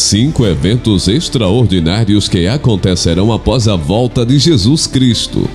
5 eventos extraordinários que acontecerão após a volta de Jesus Cristo.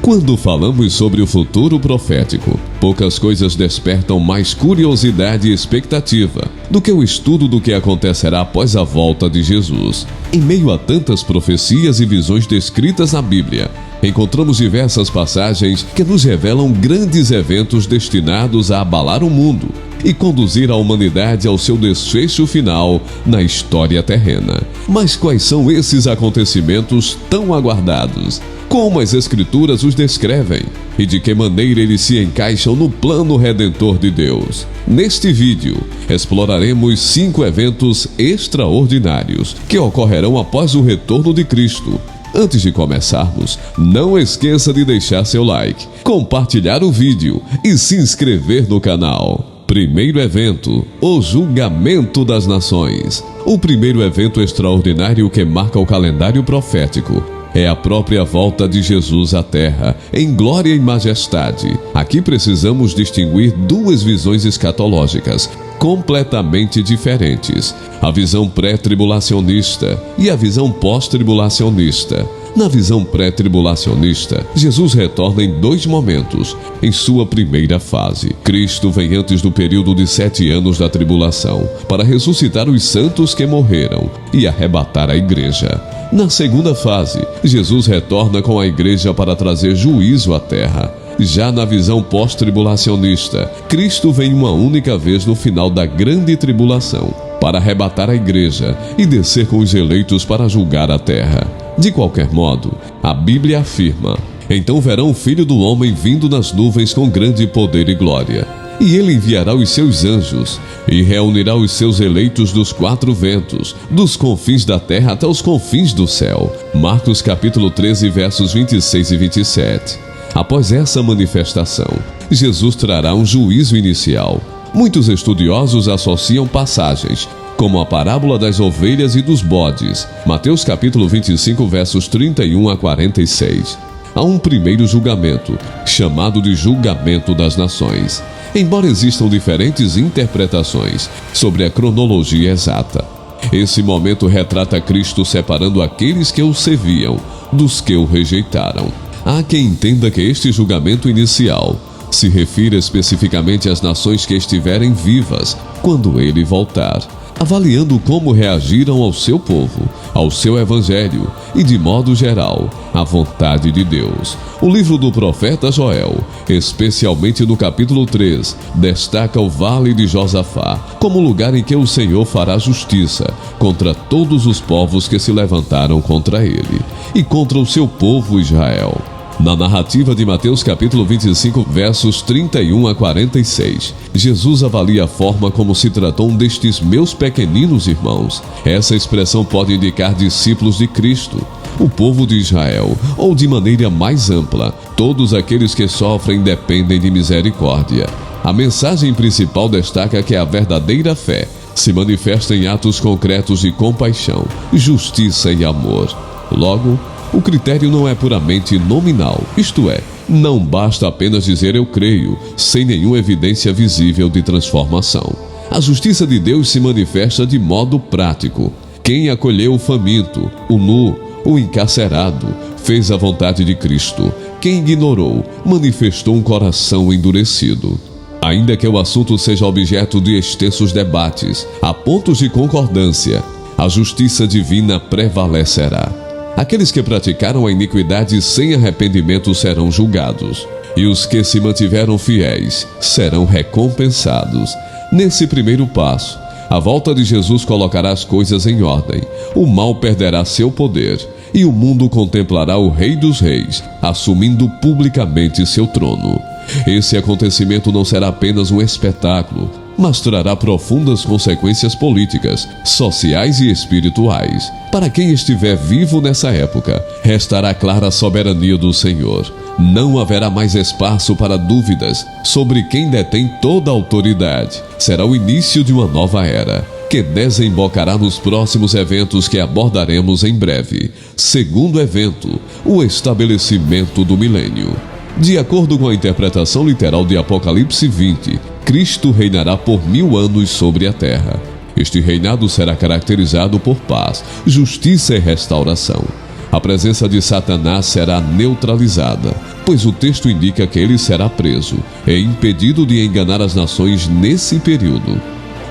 Quando falamos sobre o futuro profético, poucas coisas despertam mais curiosidade e expectativa do que o estudo do que acontecerá após a volta de Jesus. Em meio a tantas profecias e visões descritas na Bíblia, encontramos diversas passagens que nos revelam grandes eventos destinados a abalar o mundo e conduzir a humanidade ao seu desfecho final na história terrena. Mas quais são esses acontecimentos tão aguardados? Como as Escrituras os descrevem e de que maneira eles se encaixam no plano redentor de Deus? Neste vídeo, exploraremos 5 eventos extraordinários que ocorrerão após o retorno de Cristo. Antes de começarmos, não esqueça de deixar seu like, compartilhar o vídeo e se inscrever no canal. Primeiro evento, o julgamento das nações. O primeiro evento extraordinário que marca o calendário profético é a própria volta de Jesus à Terra, em glória e majestade. Aqui precisamos distinguir duas visões escatológicas completamente diferentes: a visão pré-tribulacionista e a visão pós-tribulacionista. Na visão pré-tribulacionista, Jesus retorna em 2 momentos. Em sua primeira fase, Cristo vem antes do período de 7 anos da tribulação, para ressuscitar os santos que morreram e arrebatar a igreja. Na segunda fase, Jesus retorna com a igreja para trazer juízo à terra. Já na visão pós-tribulacionista, Cristo vem uma única vez no final da grande tribulação, para arrebatar a igreja e descer com os eleitos para julgar a terra. De qualquer modo, a Bíblia afirma: então verão o Filho do Homem vindo nas nuvens com grande poder e glória. E ele enviará os seus anjos e reunirá os seus eleitos dos 4 ventos, dos confins da terra até os confins do céu. Marcos capítulo 13, versos 26 e 27. Após essa manifestação, Jesus trará um juízo inicial. Muitos estudiosos associam passagens como a parábola das ovelhas e dos bodes, Mateus capítulo 25, versos 31 a 46. Há um primeiro julgamento, chamado de julgamento das nações. Embora existam diferentes interpretações sobre a cronologia exata, esse momento retrata Cristo separando aqueles que o serviam dos que o rejeitaram. Há quem entenda que este julgamento inicial se refira especificamente às nações que estiverem vivas quando ele voltar, avaliando como reagiram ao seu povo, ao seu evangelho e, de modo geral, à vontade de Deus. O livro do profeta Joel, especialmente no capítulo 3, destaca o vale de Josafá como lugar em que o Senhor fará justiça contra todos os povos que se levantaram contra ele e contra o seu povo Israel. Na narrativa de Mateus capítulo 25, versos 31 a 46, Jesus avalia a forma como se tratou destes meus pequeninos irmãos. Essa expressão pode indicar discípulos de Cristo, o povo de Israel, ou de maneira mais ampla, todos aqueles que sofrem dependem de misericórdia. A mensagem principal destaca que a verdadeira fé se manifesta em atos concretos de compaixão, justiça e amor. Logo, o critério não é puramente nominal, isto é, não basta apenas dizer eu creio, sem nenhuma evidência visível de transformação. A justiça de Deus se manifesta de modo prático. Quem acolheu o faminto, o nu, o encarcerado, fez a vontade de Cristo. Quem ignorou, manifestou um coração endurecido. Ainda que o assunto seja objeto de extensos debates, há pontos de concordância. A justiça divina prevalecerá. Aqueles que praticaram a iniquidade sem arrependimento serão julgados, e os que se mantiveram fiéis serão recompensados. Nesse primeiro passo, a volta de Jesus colocará as coisas em ordem, o mal perderá seu poder, e o mundo contemplará o Rei dos Reis, assumindo publicamente seu trono. Esse acontecimento não será apenas um espetáculo, mas trará profundas consequências políticas, sociais e espirituais. Para quem estiver vivo nessa época, restará clara a soberania do Senhor. Não haverá mais espaço para dúvidas sobre quem detém toda a autoridade. Será o início de uma nova era, que desembocará nos próximos eventos que abordaremos em breve. Segundo evento, o estabelecimento do milênio. De acordo com a interpretação literal de Apocalipse 20, Cristo reinará por 1000 anos sobre a terra. Este reinado será caracterizado por paz, justiça e restauração. A presença de Satanás será neutralizada, pois o texto indica que ele será preso e impedido de enganar as nações nesse período.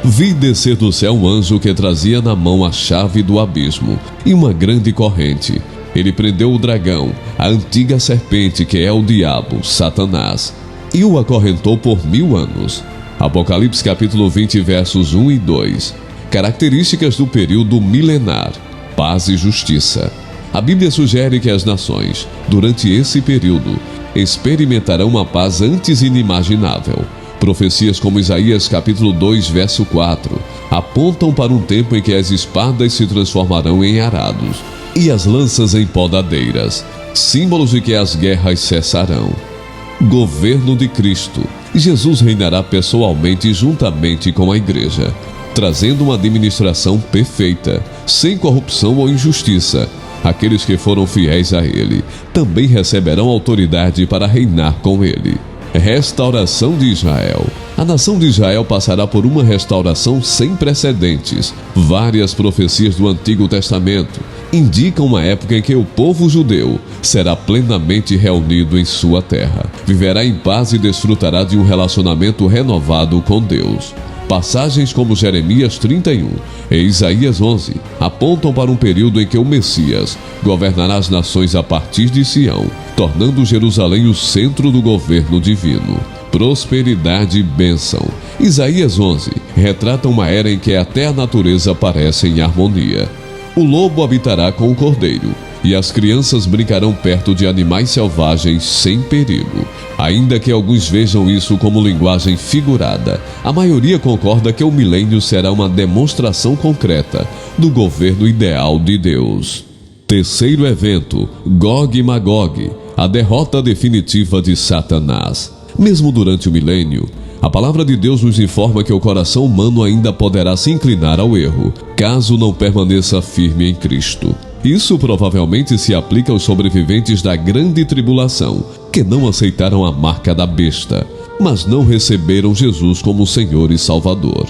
Vi descer do céu um anjo que trazia na mão a chave do abismo e uma grande corrente. Ele prendeu o dragão, a antiga serpente que é o diabo, Satanás, e o acorrentou por 1000 anos. Apocalipse capítulo 20, versos 1 e 2. Características do período milenar: paz e justiça. A Bíblia sugere que as nações, durante esse período, experimentarão uma paz antes inimaginável. Profecias como Isaías capítulo 2, verso 4, apontam para um tempo em que as espadas se transformarão em arados e as lanças em podadeiras, símbolos de que as guerras cessarão. Governo de Cristo. Jesus reinará pessoalmente juntamente com a igreja, trazendo uma administração perfeita, sem corrupção ou injustiça. Aqueles que foram fiéis a ele também receberão autoridade para reinar com ele. Restauração de Israel. A nação de Israel passará por uma restauração sem precedentes. Várias profecias do Antigo Testamento indicam uma época em que o povo judeu será plenamente reunido em sua terra. Viverá em paz e desfrutará de um relacionamento renovado com Deus. Passagens como Jeremias 31 e Isaías 11 apontam para um período em que o Messias governará as nações a partir de Sião, tornando Jerusalém o centro do governo divino. Prosperidade e bênção. Isaías 11 retrata uma era em que até a natureza parece em harmonia. O lobo habitará com o cordeiro, e as crianças brincarão perto de animais selvagens sem perigo. Ainda que alguns vejam isso como linguagem figurada, a maioria concorda que o milênio será uma demonstração concreta do governo ideal de Deus. Terceiro evento, Gog e Magog, a derrota definitiva de Satanás. Mesmo durante o milênio, a palavra de Deus nos informa que o coração humano ainda poderá se inclinar ao erro, caso não permaneça firme em Cristo. Isso provavelmente se aplica aos sobreviventes da grande tribulação, que não aceitaram a marca da besta, mas não receberam Jesus como Senhor e Salvador.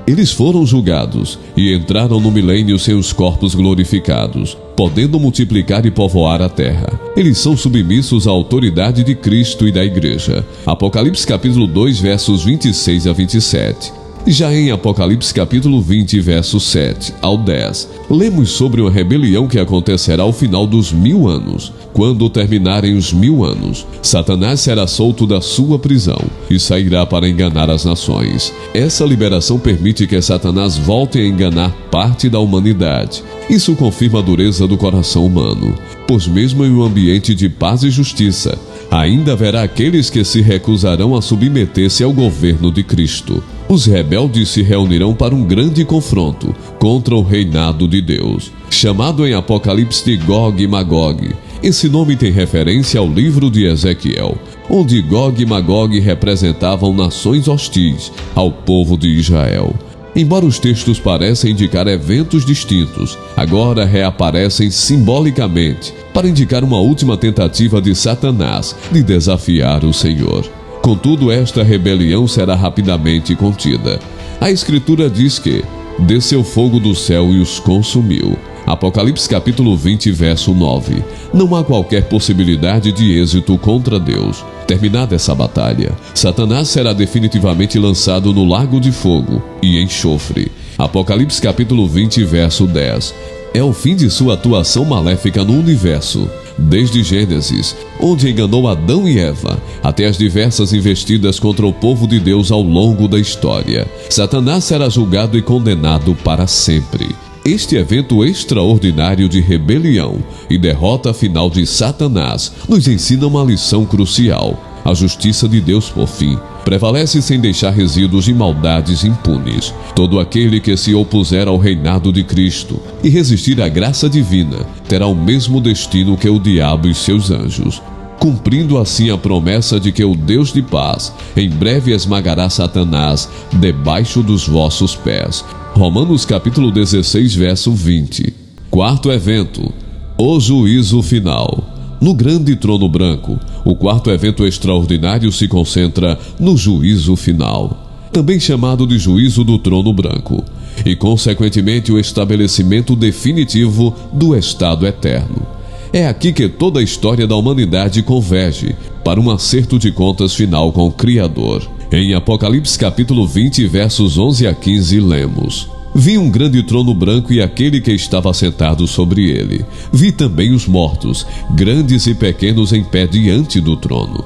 Eles foram julgados e entraram no milênio sem os corpos glorificados, podendo multiplicar e povoar a terra. Eles são submissos à autoridade de Cristo e da Igreja. Apocalipse capítulo 2, versos 26 a 27. Já em Apocalipse capítulo 20, versos 7 ao 10, lemos sobre uma rebelião que acontecerá ao final dos 1000 anos. Quando terminarem os 1000 anos, Satanás será solto da sua prisão e sairá para enganar as nações. Essa liberação permite que Satanás volte a enganar parte da humanidade. Isso confirma a dureza do coração humano, pois mesmo em um ambiente de paz e justiça, ainda haverá aqueles que se recusarão a submeter-se ao governo de Cristo. Os rebeldes se reunirão para um grande confronto contra o reinado de Deus, chamado em Apocalipse de Gog e Magog. Esse nome tem referência ao livro de Ezequiel, onde Gog e Magog representavam nações hostis ao povo de Israel. Embora os textos pareçam indicar eventos distintos, agora reaparecem simbolicamente para indicar uma última tentativa de Satanás de desafiar o Senhor. Contudo, esta rebelião será rapidamente contida. A Escritura diz que desceu fogo do céu e os consumiu. Apocalipse capítulo 20, verso 9. Não há qualquer possibilidade de êxito contra Deus. Terminada essa batalha, Satanás será definitivamente lançado no lago de fogo e enxofre. Apocalipse capítulo 20, verso 10. É o fim de sua atuação maléfica no universo. Desde Gênesis, onde enganou Adão e Eva, até as diversas investidas contra o povo de Deus ao longo da história, Satanás será julgado e condenado para sempre. Este evento extraordinário de rebelião e derrota final de Satanás nos ensina uma lição crucial. A justiça de Deus, por fim, prevalece sem deixar resíduos de maldades impunes. Todo aquele que se opuser ao reinado de Cristo e resistir à graça divina terá o mesmo destino que o diabo e seus anjos, cumprindo assim a promessa de que o Deus de paz em breve esmagará Satanás debaixo dos vossos pés. Romanos capítulo 16, verso 20. Quarto evento, o juízo final. No grande trono branco, o quarto evento extraordinário se concentra no juízo final, também chamado de juízo do trono branco. e, consequentemente, o estabelecimento definitivo do estado eterno. É aqui que toda a história da humanidade converge para um acerto de contas final com o Criador. Em Apocalipse capítulo 20, versos 11 a 15, lemos: Vi um grande trono branco e aquele que estava sentado sobre ele. Vi também os mortos, grandes e pequenos, em pé diante do trono.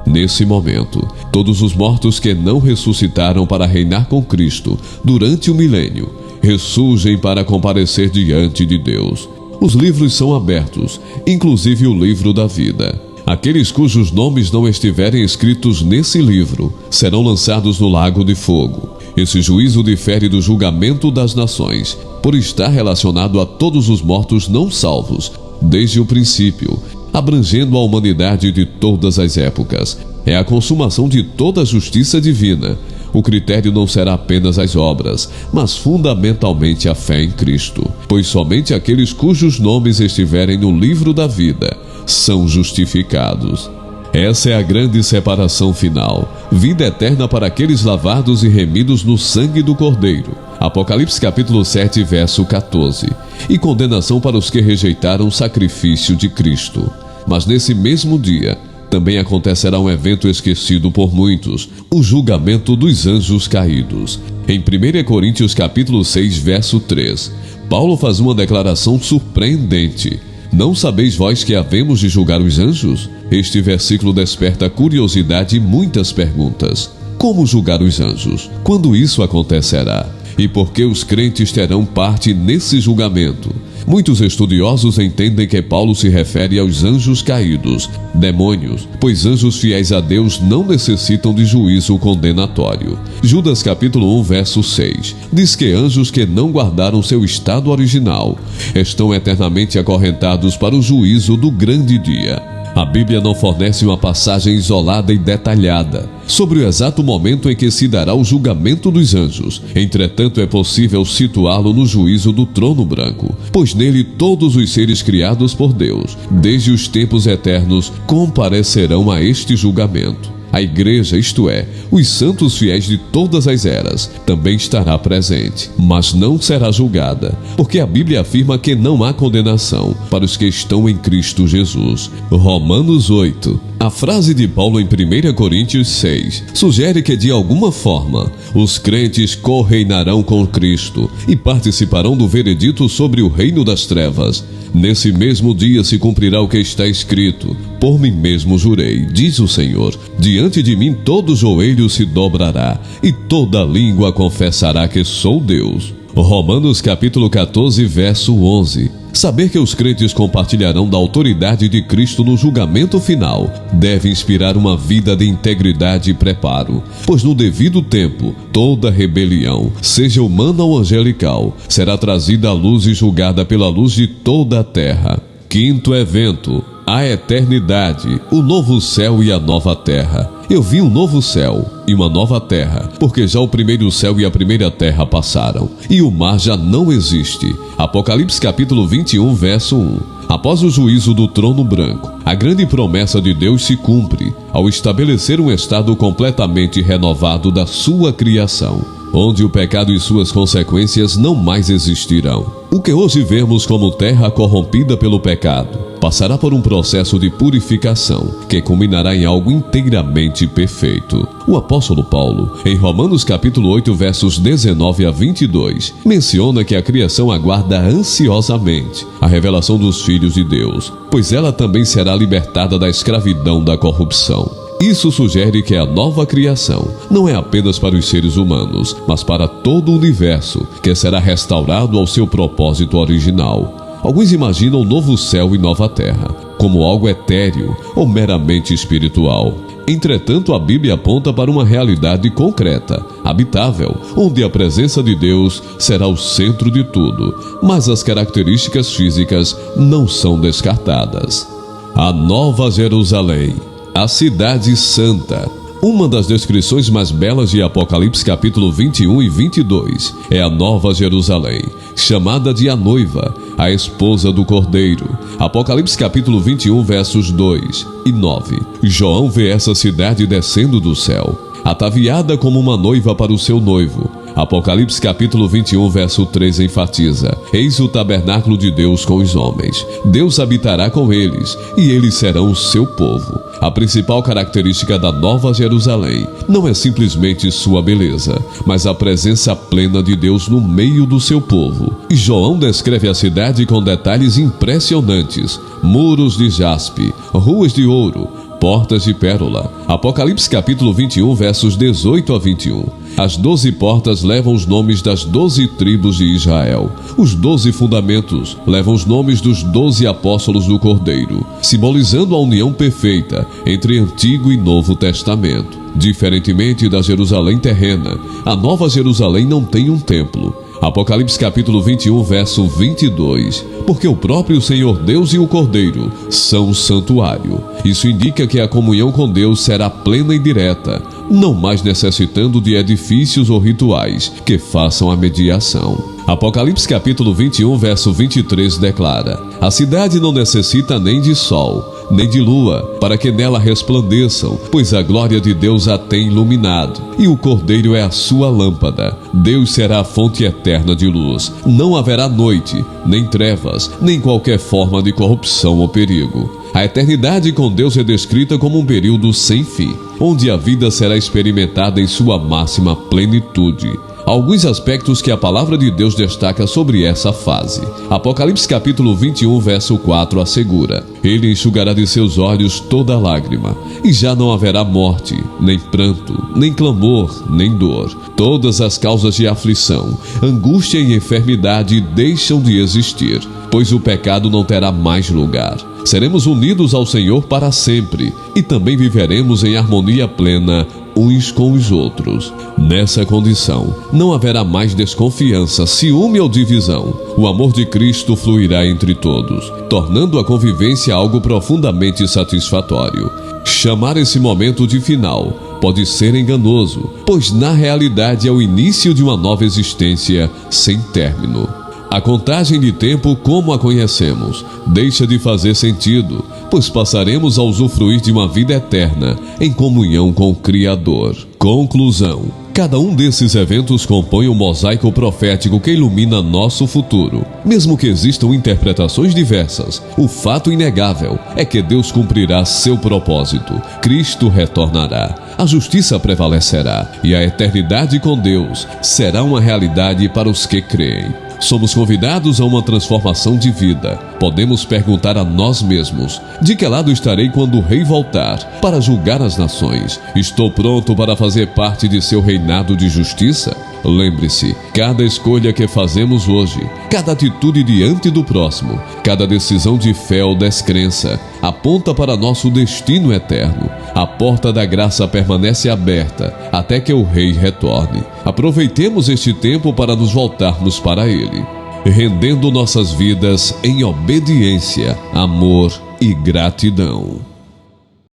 Nesse momento, todos os mortos que não ressuscitaram para reinar com Cristo durante o milênio, ressurgem para comparecer diante de Deus. Os livros são abertos, inclusive o livro da vida. Aqueles cujos nomes não estiverem escritos nesse livro serão lançados no lago de fogo. Esse juízo difere do julgamento das nações, por estar relacionado a todos os mortos não salvos, desde o princípio, abrangendo a humanidade de todas as épocas. É a consumação de toda a justiça divina. O critério não será apenas as obras, mas fundamentalmente a fé em Cristo, pois somente aqueles cujos nomes estiverem no livro da vida são justificados. Essa é a grande separação final, vida eterna para aqueles lavados e remidos no sangue do Cordeiro. Apocalipse capítulo 7, verso 14. E condenação para os que rejeitaram o sacrifício de Cristo. Mas nesse mesmo dia, também acontecerá um evento esquecido por muitos, o julgamento dos anjos caídos. Em 1 Coríntios capítulo 6, verso 3, Paulo faz uma declaração surpreendente. Não sabeis vós que havemos de julgar os anjos? Este versículo desperta curiosidade e muitas perguntas. Como julgar os anjos? Quando isso acontecerá? E por que os crentes terão parte nesse julgamento? Muitos estudiosos entendem que Paulo se refere aos anjos caídos, demônios, pois anjos fiéis a Deus não necessitam de juízo condenatório. Judas capítulo 1, verso 6, diz que anjos que não guardaram seu estado original estão eternamente acorrentados para o juízo do grande dia. A Bíblia não fornece uma passagem isolada e detalhada sobre o exato momento em que se dará o julgamento dos anjos. Entretanto, é possível situá-lo no juízo do trono branco, pois nele todos os seres criados por Deus, desde os tempos eternos, comparecerão a este julgamento. A igreja, isto é, os santos fiéis de todas as eras, também estará presente, mas não será julgada, porque a Bíblia afirma que não há condenação para os que estão em Cristo Jesus. Romanos 8. A frase de Paulo em 1 Coríntios 6 sugere que, de alguma forma, os crentes correinarão com Cristo e participarão do veredito sobre o reino das trevas. Nesse mesmo dia se cumprirá o que está escrito: por mim mesmo jurei, diz o Senhor, diante de mim todo joelho se dobrará e toda língua confessará que sou Deus. Romanos capítulo 14, verso 11. Saber que os crentes compartilharão da autoridade de Cristo no julgamento final deve inspirar uma vida de integridade e preparo, pois no devido tempo, toda rebelião, seja humana ou angelical, será trazida à luz e julgada pela luz de toda a terra. Quinto evento: a eternidade, o novo céu e a nova terra. Eu vi um novo céu e uma nova terra, porque já o primeiro céu e a primeira terra passaram, e o mar já não existe. Apocalipse capítulo 21, verso 1. Após o juízo do trono branco, a grande promessa de Deus se cumpre ao estabelecer um estado completamente renovado da sua criação, onde o pecado e suas consequências não mais existirão. O que hoje vemos como terra corrompida pelo pecado passará por um processo de purificação que culminará em algo inteiramente perfeito. O apóstolo Paulo, em Romanos capítulo 8, versos 19 a 22, menciona que a criação aguarda ansiosamente a revelação dos filhos de Deus, pois ela também será libertada da escravidão da corrupção. Isso sugere que a nova criação não é apenas para os seres humanos, mas para todo o universo, que será restaurado ao seu propósito original. Alguns imaginam o novo céu e nova terra como algo etéreo ou meramente espiritual. Entretanto, a Bíblia aponta para uma realidade concreta, habitável, onde a presença de Deus será o centro de tudo, mas as características físicas não são descartadas. A Nova Jerusalém, a Cidade Santa. Uma das descrições mais belas de Apocalipse capítulo 21 e 22 é a Nova Jerusalém, chamada de a noiva, a esposa do Cordeiro. Apocalipse capítulo 21, versos 2 e 9. João vê essa cidade descendo do céu, ataviada como uma noiva para o seu noivo. Apocalipse capítulo 21, verso 3 enfatiza: Eis o tabernáculo de Deus com os homens. Deus habitará com eles, e eles serão o seu povo. A principal característica da Nova Jerusalém não é simplesmente sua beleza, mas a presença plena de Deus no meio do seu povo. E João descreve a cidade com detalhes impressionantes: muros de jaspe, ruas de ouro, portas de pérola. Apocalipse capítulo 21, versos 18 a 21. As 12 portas levam os nomes das 12 tribos de Israel. Os 12 fundamentos levam os nomes dos 12 apóstolos do Cordeiro, simbolizando a união perfeita entre Antigo e Novo Testamento. Diferentemente da Jerusalém terrena, a Nova Jerusalém não tem um templo. Apocalipse capítulo 21, verso 22. Porque o próprio Senhor Deus e o Cordeiro são o santuário. Isso indica que a comunhão com Deus será plena e direta, não mais necessitando de edifícios ou rituais que façam a mediação. Apocalipse capítulo 21, verso 23 declara: A cidade não necessita nem de sol, nem de lua, para que nela resplandeçam, pois a glória de Deus a tem iluminado, e o Cordeiro é a sua lâmpada. Deus será a fonte eterna de luz. Não haverá noite, nem trevas, nem qualquer forma de corrupção ou perigo. A eternidade com Deus é descrita como um período sem fim, onde a vida será experimentada em sua máxima plenitude. Alguns aspectos que a palavra de Deus destaca sobre essa fase. Apocalipse capítulo 21, verso 4 assegura: Ele enxugará de seus olhos toda lágrima, e já não haverá morte, nem pranto, nem clamor, nem dor. Todas as causas de aflição, angústia e enfermidade deixam de existir, pois o pecado não terá mais lugar. Seremos unidos ao Senhor para sempre, e também viveremos em harmonia plena uns com os outros. Nessa condição, não haverá mais desconfiança, ciúme ou divisão. O amor de Cristo fluirá entre todos, tornando a convivência algo profundamente satisfatório. Chamar esse momento de final pode ser enganoso, pois na realidade é o início de uma nova existência sem término. A contagem de tempo como a conhecemos deixa de fazer sentido, pois passaremos a usufruir de uma vida eterna em comunhão com o Criador. Conclusão: cada um desses eventos compõe um mosaico profético que ilumina nosso futuro. Mesmo que existam interpretações diversas, o fato inegável é que Deus cumprirá seu propósito. Cristo retornará, a justiça prevalecerá e a eternidade com Deus será uma realidade para os que creem. Somos convidados a uma transformação de vida. Podemos perguntar a nós mesmos: de que lado estarei quando o Rei voltar para julgar as nações? Estou pronto para fazer parte de seu reinado de justiça? Lembre-se, cada escolha que fazemos hoje, cada atitude diante do próximo, cada decisão de fé ou descrença, aponta para nosso destino eterno. A porta da graça permanece aberta até que o Rei retorne. Aproveitemos este tempo para nos voltarmos para Ele, rendendo nossas vidas em obediência, amor e gratidão.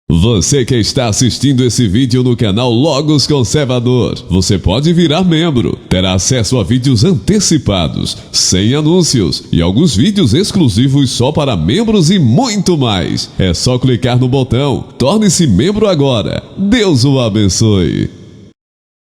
Você que está assistindo esse vídeo no canal Logos Conservador, você pode virar membro, terá acesso a vídeos antecipados, sem anúncios e alguns vídeos exclusivos só para membros e muito mais. É só clicar no botão, torne-se membro agora. Deus o abençoe.